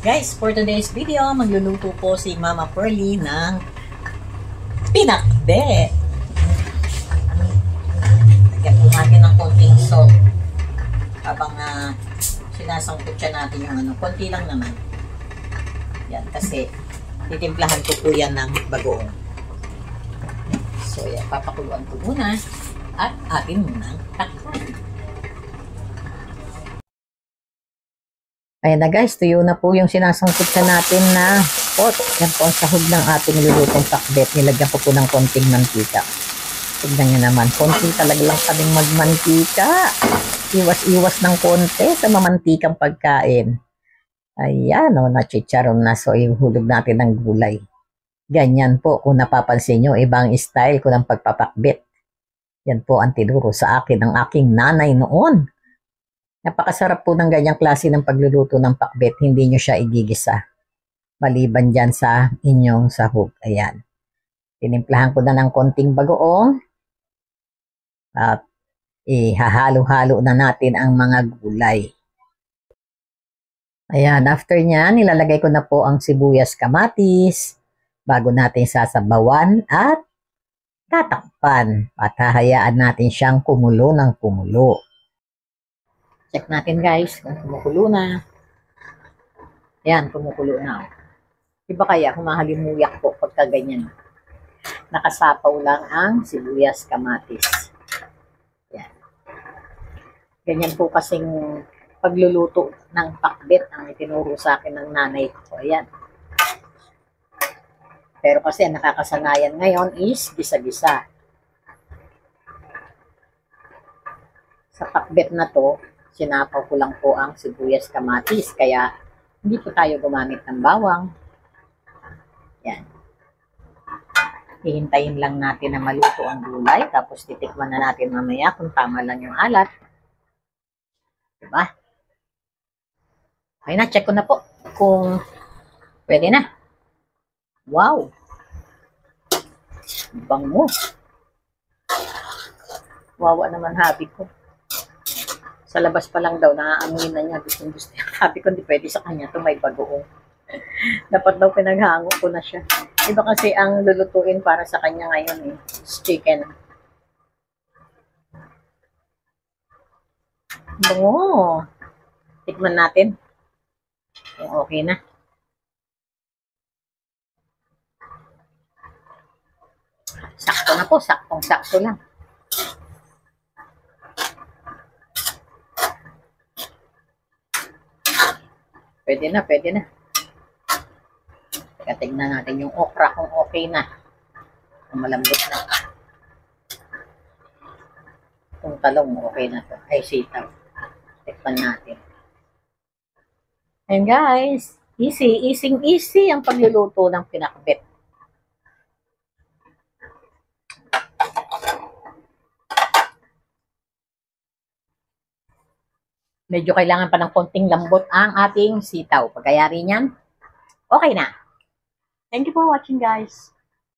Guys, for today's video, magluluto po si Mama Pearly ng pinakbet. Lagyan po natin ng konting salt habang sinasangkot siya natin yung konti lang naman. Yan, kasi titimplahan ko po yan ng bagoong. So yan, papakuluan ko muna at atin munang takpan. Ayan na guys, tuyo na po yung sinasangkot na natin na pot. Yan po ang sahog ng ating nilulutong pakbet. Nilagyan ko po ng konting mantika. Tignan nyo naman, konti talaga lang kaming magmantika. Iwas-iwas ng konti sa mamantikang pagkain. Ayan o, nachicharon na. So, ihulog natin ng gulay. Ganyan po, kung napapansin nyo, ibang style ko ng pagpapakbet. Yan po ang tinuro sa akin ng aking nanay noon. Napakasarap po ng ganyang klase ng pagluluto ng pakbet. Hindi nyo siya igigisa. Maliban dyan sa inyong sahog. Ayan. Tinimplahan ko na ng konting bagoong. At ihahalo-halo na natin ang mga gulay. Ayan. After nyan, nilalagay ko na po ang sibuyas kamatis. Bago natin sasabawan at tatakpan. At hahayaan natin siyang kumulo ng kumulo. Check natin guys kung kumukulo na. Ayan, kumukulo na. Diba kaya humahalimuyak po pagka ganyan. Nakasapaw lang ang sibuyas kamatis. Ayan. Ganyan po kasing pagluluto ng pakbet ang itinuro sa akin ng nanay ko. Ayan. Pero kasi nakakasanayan ngayon is gisa-gisa. Sa pakbet na to, sinapaw ko lang po ang sibuyas kamatis. Kaya, hindi po tayo gumamit ng bawang. Yan. Hihintayin lang natin na maluto ang gulay. Tapos, titikman na natin mamaya kung tama lang yung alat. Diba? Okay na, check ko na po kung pwede na. Wow! Bango! Wawa naman habi ko. Sa labas pa lang daw, naaamoy na niya. Gusto niya. Sabi ko, hindi pwede sa kanya ito may bagoong. Dapat daw pinaghango ko na siya. Iba kasi ang lulutuin para sa kanya ngayon is chicken. Bango! Tikman natin. Okay na. Sakto na po. Saktong-sakto lang. Pwede na, pwede na. Teka, tignan natin yung okra kung okay na. Kung malambot na. Kung talong, okay na to. Ay, sitaw. Tikpan natin. And guys, easy ang pagluluto ng pinakbet. Medyo kailangan pa ng konting lambot ang ating sitaw. Pagkayari niyan, okay na. Thank you for watching guys.